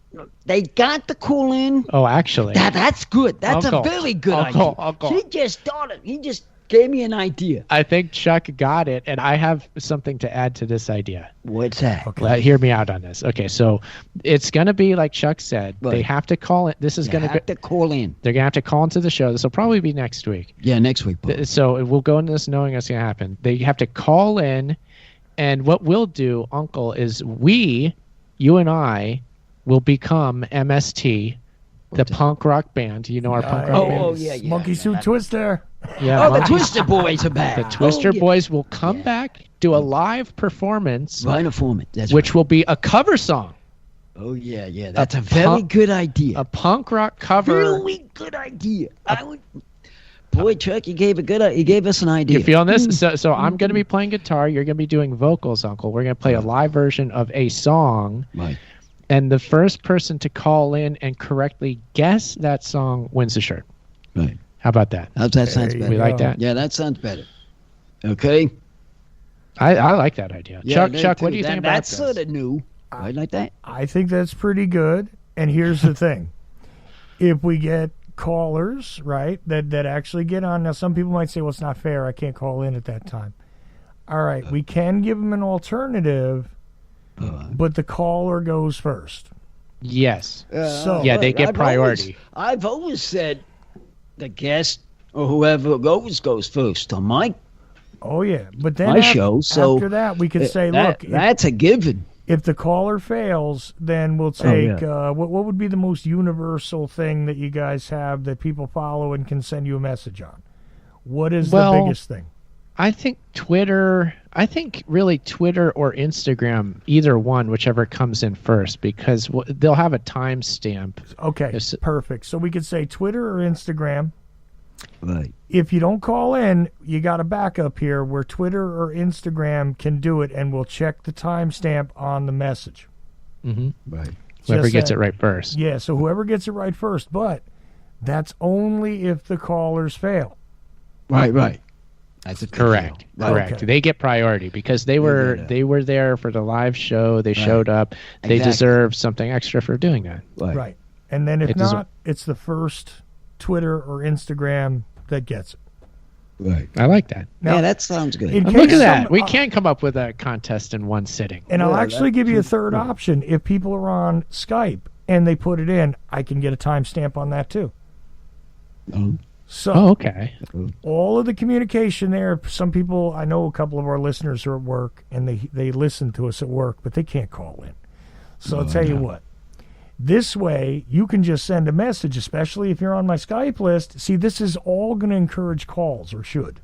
They got to call in. Oh, actually. That's good. That's a very good idea. Uncle. He just started. He just gave me an idea. I think Chuck got it, and I have something to add to this idea. What's that? Okay. Hear me out on this. Okay, so it's going to be like Chuck said. Right. They have to call it. This is going to call in. They're going to have to call into the show. This will probably be next week. Yeah, next week. So we'll go into this knowing it's going to happen. They have to call in, and what we'll do, Uncle, is you and I, will become MST, the punk rock band. You know our punk rock band? Oh, yeah. Monkey Suit Twister. Yeah. The Twister Boys are back. The Twister Boys will come back, do a live performance. Which will be a cover song. Oh, yeah. That's a very good idea. A punk rock cover. Really good idea. Boy, Chuck, you gave us an idea. You feeling this? So I'm going to be playing guitar. You're going to be doing vocals, Uncle. We're going to play a live version of a song. Right. And the first person to call in and correctly guess that song wins the shirt. Right. How about that? That sounds better. We like that? Yeah, that sounds better. Okay. I like that idea. Yeah, Chuck, what do you think about this? That's sort of new. I like that. I think that's pretty good. And here's the thing. If we get callers, right, that actually get on. Now, some people might say, well, it's not fair. I can't call in at that time. All right. We can give them an alternative. But the caller goes first. Yes. So they get priority. I've always said the guest or whoever goes first on my. Oh yeah, but then show. So after that, we could say, look, that's a given. If the caller fails, then we'll take what would be the most universal thing that you guys have that people follow and can send you a message on. What is the biggest thing? I think Twitter. I think really Twitter or Instagram, either one, whichever comes in first, because they'll have a timestamp. Okay, perfect. So we could say Twitter or Instagram. Right. If you don't call in, you got a backup here where Twitter or Instagram can do it, and we'll check the timestamp on the message. Mm-hmm. Right. Whoever gets it right first. Yeah, so whoever gets it right first, but that's only if the callers fail. Right. That's correct. Okay. They get priority because they were there for the live show. They showed up. They deserve something extra for doing that. Right. And then if not, it's the first Twitter or Instagram that gets it. Right. I like that. Now, that sounds good. Look at that. We can't come up with a contest in one sitting. And I'll actually give you a third option. If people are on Skype and they put it in, I can get a timestamp on that too. So, okay. All of the communication there, some people, I know a couple of our listeners are at work, and they listen to us at work, but they can't call in. So I'll tell you what. This way, you can just send a message, especially if you're on my Skype list. See, this is all going to encourage calls, or should.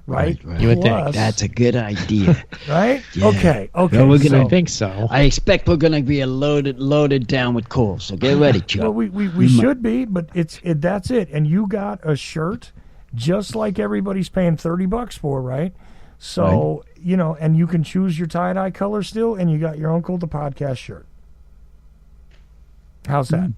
Right? You would think. That's a good idea. Right? Yeah. Okay. I think so. I expect we're going to be loaded down with calls, so get ready, Chuck. Well, we should be, but that's it. And you got a shirt just like everybody's paying $30 for, right? So, and you can choose your tie-dye color still, and you got your Uncle the Podcast shirt. How's that?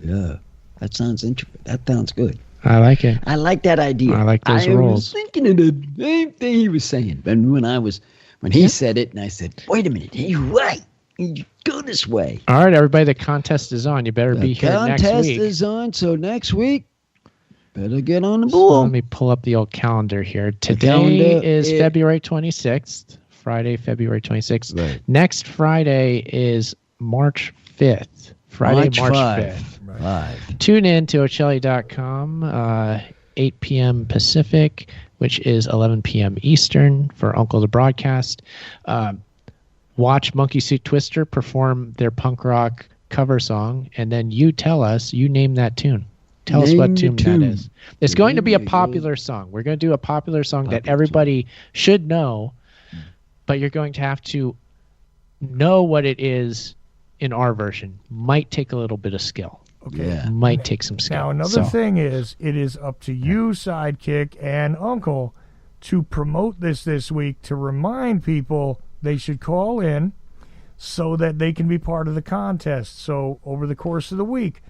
Yeah. That sounds interesting. That sounds good. I like it. I like that idea. I like those rules. I was thinking of the same thing he was saying. And when he said it, and I said, wait a minute, he's right. You go this way. All right, everybody, the contest is on. You better be here next week. The contest is on, so next week, better get on the ball. So let me pull up the old calendar here. Today is February 26th, Friday, February 26th. Right. Next Friday is March 5th. Friday, March 5th. Right. Tune in to Ochelli.com, 8 p.m. Pacific, which is 11 p.m. Eastern for Uncle the Broadcast. Watch Monkey Suit Twister perform their punk rock cover song, and then you tell us, you name that tune. Tell us Name what the tune that tune. is. It's going to be a There you go. popular song. We're going to do a popular song that Popular everybody should know, but you're going to have to know what it is in our version. Might take a little bit of skill. Okay. Yeah. Might take some skill. Now, another thing is, it is up to you, Sidekick and Uncle, to promote this week, to remind people they should call in so that they can be part of the contest. So over the course of the week,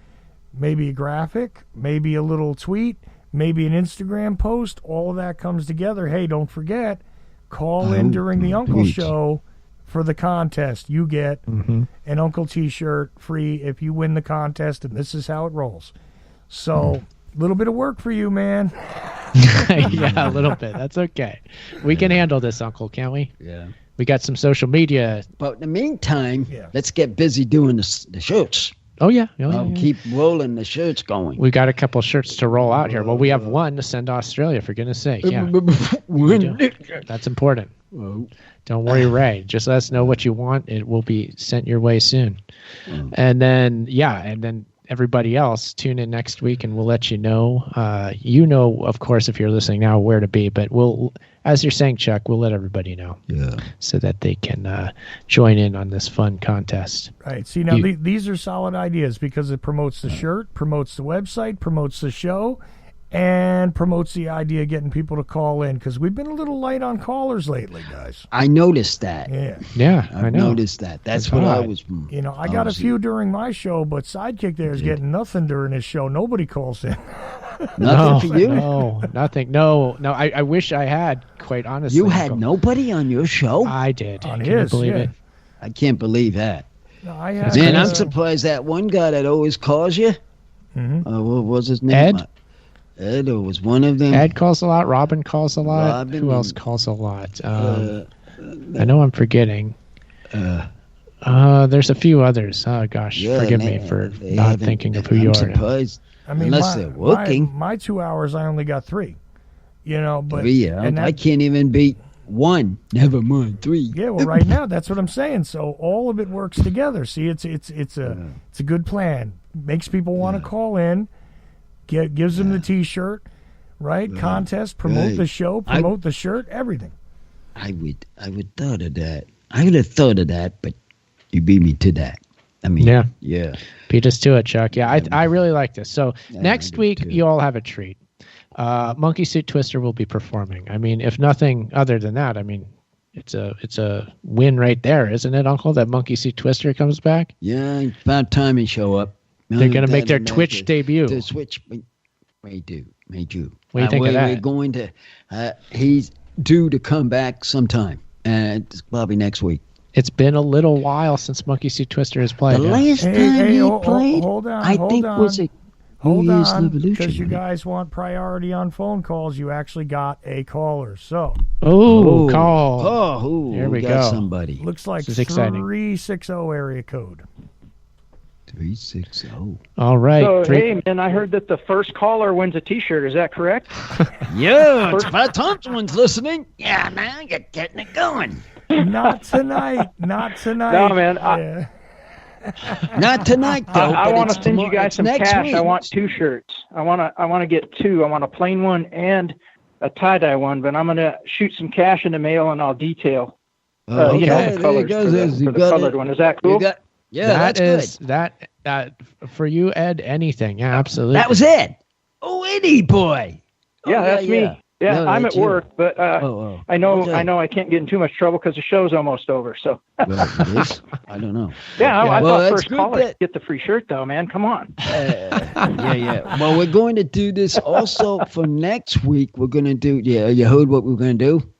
maybe a graphic, maybe a little tweet, maybe an Instagram post, all of that comes together. Hey, don't forget, call in during the Uncle preach. Show for the contest. You get an Uncle T-shirt free if you win the contest, and this is how it rolls. So, a little bit of work for you, man. Yeah, a little bit. That's okay. We can handle this, Uncle, can't we? Yeah. We got some social media. But in the meantime, Yeah. let's get busy doing the shirts. Oh, yeah. I'll keep rolling the shirts going. We got a couple shirts to roll out here. Well, we have one to send to Australia, for goodness sake. Yeah, we do. That's important. Don't worry, Ray. Just let us know what you want. It will be sent your way soon. And then everybody else, tune in next week, and we'll let you know. Of course, if you're listening now, where to be. But we'll, as you're saying, Chuck, we'll let everybody know. Yeah. So that they can join in on this fun contest. Right. See, now these are solid ideas because it promotes the shirt, promotes the website, promotes the show, and promotes the idea of getting people to call in, because we've been a little light on callers lately, guys. I noticed that. Yeah. Yeah, I I've know. noticed that. That's It's what I odd. was. I got a few during my show, but Sidekick there is getting nothing during his show. Nobody calls in. Nothing for you. No, nothing. No. I wish I had. Quite honestly, You had Uncle. nobody on your show. I did. On Can you his, believe yeah. it? I can't believe that. No, I had, Man, I'm surprised that one guy that always calls you. What was his name? Ed? Ed, or was one of them? Ed calls a lot. Robin calls a lot. Robin Who else and- calls a lot? I know I'm forgetting. There's a few others. Oh gosh, Yeah, forgive man, me for they not haven't- thinking of who I'm you are. surprised. I mean, Unless they're working. My 2 hours, I only got 3. But Yeah, and I that, can't even beat 1. Never mind 3. yeah, well, right now that's what I'm saying. So all of it works together. See, it's a good plan. Makes people want to call in. Gives them the T-shirt, right? Contest, promote Right. the show, promote the shirt, everything. I would thought of that. I would have thought of that, but you beat me to that. I mean, yeah. Beat us to it, Chuck. Yeah, I really like this. So Yeah, next I do week too. you all have a treat. Monkey Suit Twister will be performing. I mean, if nothing other than that, I mean, it's a win right there, isn't it, Uncle? That Monkey Suit Twister comes back. Yeah, it's about time he show up. They're gonna make their Twitch debut. The Switch may do. What do you think of that? We're going to. He's due to come back sometime, and it's probably next week. It's been a little while since Monkey Suit Twister has played. The yeah. last time he played, hold on, I hold think on. was a New Hold Year's on, Revolution. because you guys want priority on phone calls. You actually got a caller. So Oh, call. Oh, Here we got go. somebody. looks like This is exciting. 360 area code. 360. All right. So, hey, man, I heard that the first caller wins a T-shirt. Is that correct? Yeah, it's Pat Thompson's listening. Yeah, man, you're getting it going. Not tonight. Not tonight. No, man, Yeah. Not tonight, though. I but want it's to send you tomorrow- guys it's some next cash. week. I want 2 shirts. I want to get 2. I want a plain one and a tie-dye one, but I'm going to shoot some cash in the mail and I'll detail. Okay, The there you colors go. for You the got colored it. one. Is that You cool? got- yeah, that that's is good. that for you, Ed. Anything? Yeah, absolutely. That was it. Oh, Eddie boy. Yeah, Oh, that's me. Yeah, No, I'm that's at you. work, but Oh. I know Okay. I can't get in too much trouble because the show's almost over. So Well, it is. I don't know. yeah, I Well, thought that's first good caller that- get the free shirt though, man. Come on. Yeah. Well, we're going to do this also for next week. We're going to do. Yeah, you heard what we're going to do.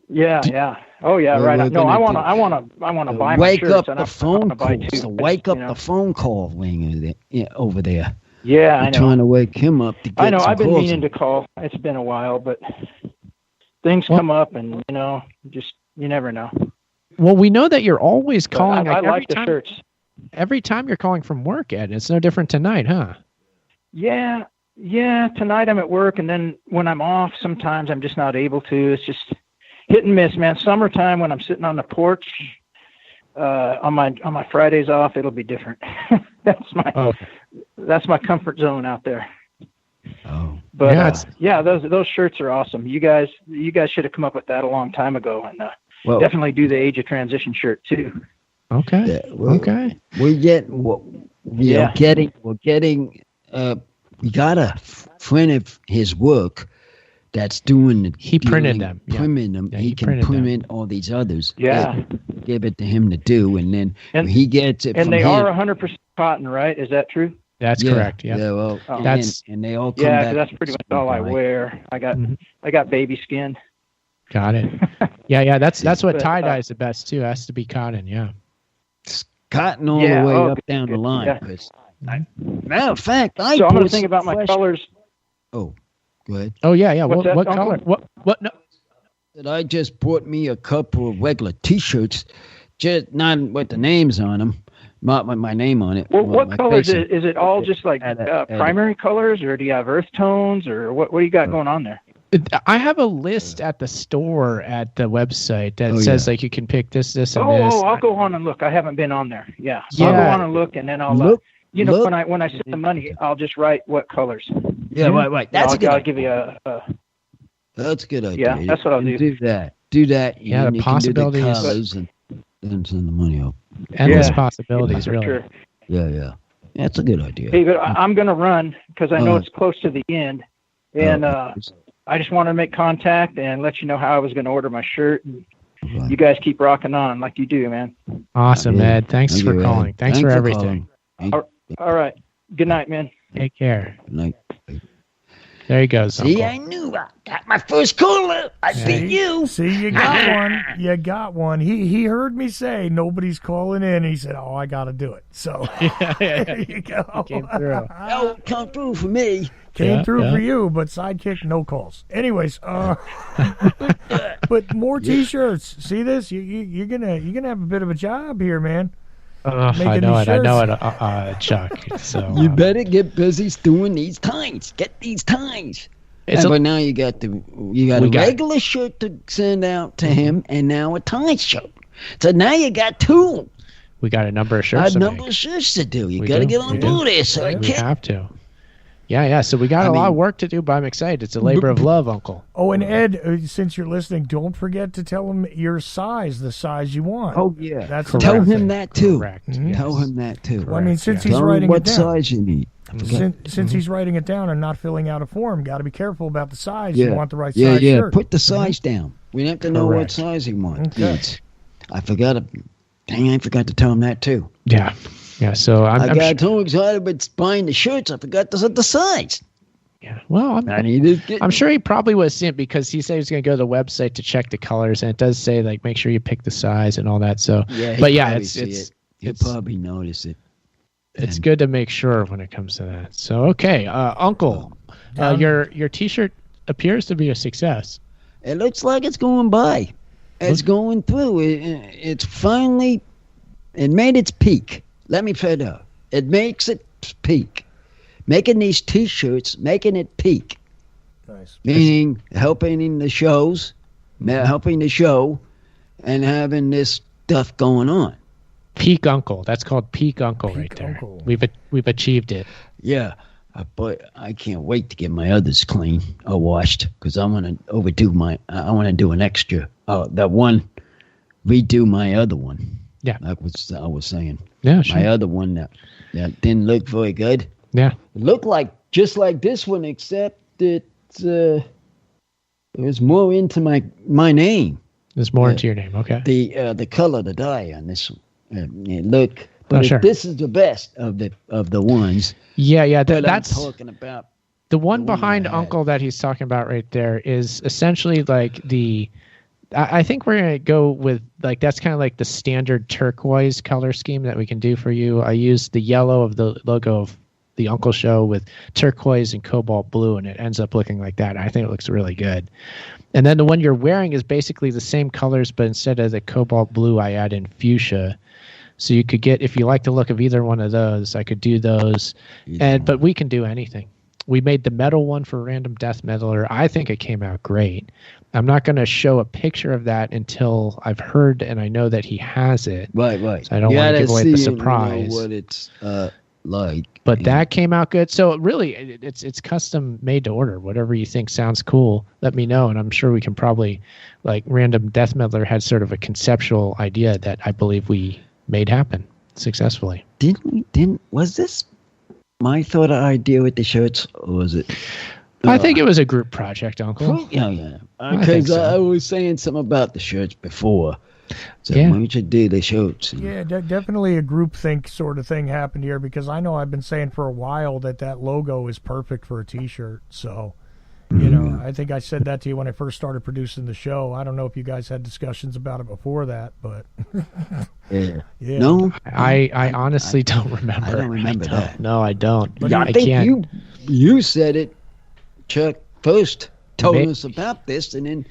Yeah. Oh yeah, Well, right. we're No, gonna I want to buy my Wake shirts. up and the I phone wanna buy calls. 2, So but, wake up you know. the phone call ringer over there. Yeah, I We're know. trying to wake him up to get I know. some I've been calls meaning in. to call. It's been a while, but things come up, and just you never know. Well, we know that you're always But calling. I every like the time, shirts. Every time you're calling from work, Ed. It's no different tonight, huh? Yeah. Tonight I'm at work, and then when I'm off, sometimes I'm just not able to. It's just hit and miss, man. Summertime when I'm sitting on the porch, On my Fridays off, it'll be different. That's my comfort zone out there. Oh, but those shirts are awesome. You guys should have come up with that a long time ago, and definitely do the Age of Transition shirt too. Okay. Okay. We got a friend of his work that's doing. He printed them. Printing them. Yeah, he can print all these others. Yeah. Give it to him to do, and then he gets it. And from they him. are 100% cotton, right? Is that true? That's correct. Yeah. Yeah. Well, and they all come yeah. back. That's pretty much all I wear. I got baby skin. Got it. Yeah. That's what tie dye is the best too. It has to be cotton. Yeah. It's cotton all the way up down the line. Yeah. Matter of fact, I'm going to think about my colors. Oh, go ahead. Oh yeah. What's What that, color? Uncle? What? No. That I just bought me a couple of regular T-shirts, just not with the names on them, not with my name on it. Well, what colors is it? All just like primary colors, or do you have earth tones, or what do you got going on there? I have a list at the store at the website that says like you can pick this, and this. Oh, I'll go on and look. I haven't been on there. Yeah. I'll go on and look, and then I'll when I send the money, I'll just write what colors. Yeah, right. I'll give you a That's a good idea. Yeah, that's what I'll do. Do that. Yeah, the possibilities. Can do the colors and send the money up. Endless possibilities, really. Sure. Yeah. That's a good idea. Hey, but I'm going to run because I know it's close to the end. And I just want to make contact and let you know how I was going to order my shirt. And you guys keep rocking on like you do, man. Awesome, Ed. Thanks for calling. Thanks for everything. All right. Good night, man. Take care. Good night. There he goes. See, Uncle. I knew I got my first caller. I beat you. See, you got one. You got one. He heard me say nobody's calling in. He said, "Oh, I got to do it." So there you go. Came through. Oh, come through for me. Came through for you, but sidekick, no calls. Anyways, but more T-shirts. See this? You're gonna have a bit of a job here, man. I know it, Chuck. So you better get busy doing these ties. Get these ties. But now you got a regular shirt to send out to him, and now a tie shirt. So now you got two. We got a number of shirts. A number of shirts to do. You got to get on board this. We have to. Yeah. So we got a lot of work to do, but I'm excited. It's a labor of love, Uncle. Oh, and Ed, since you're listening, don't forget to tell him your size, the size you want. Oh, yeah. That's tell him that, too. Correct. Mm-hmm. Yes. Tell him that, too. Well, I mean, since he's writing what it down. size you need. Since he's writing it down and not filling out a form, got to be careful about the size. You want the right size shirt. Put the size down. We have to know what size he wants. Okay. I forgot to tell him that, too. Yeah. So I got too excited about buying the shirts. I forgot to set the size. Yeah. Well, I'm sure he probably was sent because he said he was going to go to the website to check the colors, and it does say like make sure you pick the size and all that. So, he'll probably notice it. It's good to make sure when it comes to that. So, okay, Uncle, your T-shirt appears to be a success. It looks like it's going by. It's going through. It's finally. It made its peak. Let me put it up. It makes its peak. Making these T-shirts, making it peak. Nice. Meaning helping the shows, helping the show, and having this stuff going on. Peak Uncle. That's called Peak Uncle right there. Uncle. We've achieved it. Yeah. But I can't wait to get my others clean or washed because I want to I want to do an extra. Redo my other one. Yeah. Like I was saying. Yeah, sure. My other one that didn't look very good. Yeah. It looked like just like this one, except it was more into my name. There's more into your name. Okay. The color, the dye on this one. This is the best of the ones. Yeah. That's I'm talking about. The one behind Uncle that he's talking about right there is essentially like I think we're going to go with like that's kind of like the standard turquoise color scheme that we can do for you. I used the yellow of the logo of the Uncle Show with turquoise and cobalt blue, and it ends up looking like that. I think it looks really good. And then the one you're wearing is basically the same colors, but instead of the cobalt blue, I add in fuchsia. So you could get, if you like the look of either one of those, I could do those. But we can do anything. We made the metal one for Random Death Metaler. I think it came out great. I'm not going to show a picture of that until I've heard and I know that he has it. Right. So I don't want to give away the surprise. What it's like. But that came out good. So really, it's custom made to order. Whatever you think sounds cool, let me know. And I'm sure we can probably, like Random Death Metaler had sort of a conceptual idea that I believe we made happen successfully. Was this my thought or idea with the shirts, or was it? I think it was a group project, Uncle. Yeah. Because I was saying something about the shirts before. So why don't you do the shirts? Yeah, definitely a groupthink sort of thing happened here, because I know I've been saying for a while that logo is perfect for a T-shirt. So, you know, I think I said that to you when I first started producing the show. I don't know if you guys had discussions about it before that, but yeah. No, I honestly don't remember. I don't remember that. No, I don't. But I think you said it. Chuck first told us about this, and then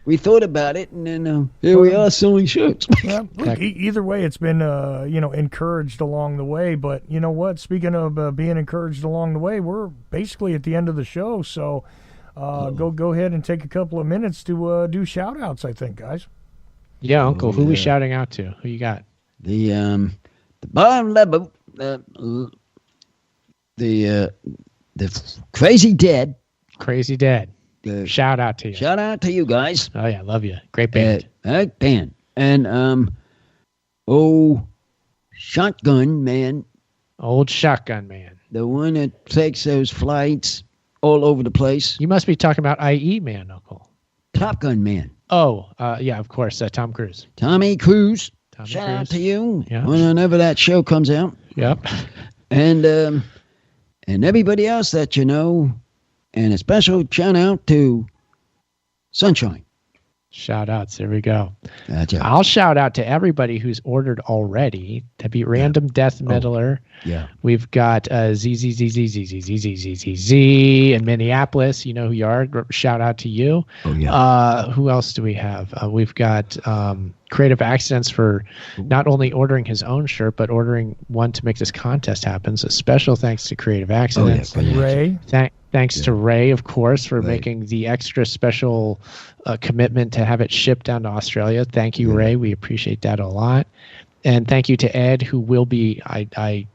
we thought about it, and then here we are selling shirts. Yeah, look, either way, it's been encouraged along the way. But you know what? Speaking of being encouraged along the way, we're basically at the end of the show. So go ahead and take a couple of minutes to do shout outs, I think, guys. Yeah, Uncle. Who are we shouting out to? Who you got? The bottom level, the Crazy Dead. Crazy Dead. Shout out to you. Shout out to you guys. Oh yeah, love you. Great band. Band. And Shotgun Man. Old Shotgun Man. The one that takes those flights all over the place. You must be talking about IE Man, Uncle. Top Gun Man. Oh, yeah, of course. Tom Cruise. Tommy Cruise. Tommy Shout Cruise. out to you. Yeah. Whenever that show comes out. Yep. And everybody else that you know. And a special shout out to Sunshine. Shout outs. There we go. Gotcha. I'll shout out to everybody who's ordered already. That'd be Random Death Metaler. Yeah. We've got ZZZZZZZZZZ in Minneapolis. You know who you are. Shout out to you. Oh, yeah. Who else do we have? We've got Creative Accidents for not only ordering his own shirt, but ordering one to make this contest happen. So special thanks to Creative Accidents. Oh, yeah. Ray. Thanks to Ray, of course, for making the extra special commitment to have it shipped down to Australia. Thank you, Ray. We appreciate that a lot. And thank you to Ed, who will be, I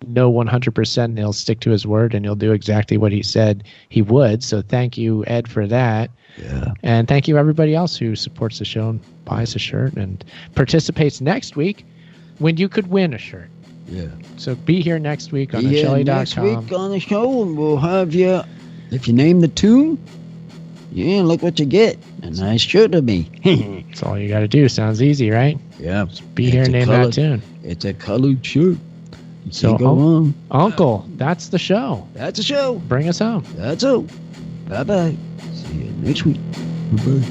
know 100% he'll stick to his word and he'll do exactly what he said he would. So thank you, Ed, for that. Yeah. And thank you, everybody else who supports the show and buys a shirt and participates next week when you could win a shirt. Yeah. So be here next week on Shelly.com. Next week on the show, and we'll have you, if you name the tune, look what you get. A nice shirt to me. That's all you got to do. Sounds easy, right? Yeah. Just be here and name that tune. It's a colored shirt. So, go on. Uncle, that's the show. That's a show. Bring us home. That's all. Bye-bye. See you next week. Bye-bye.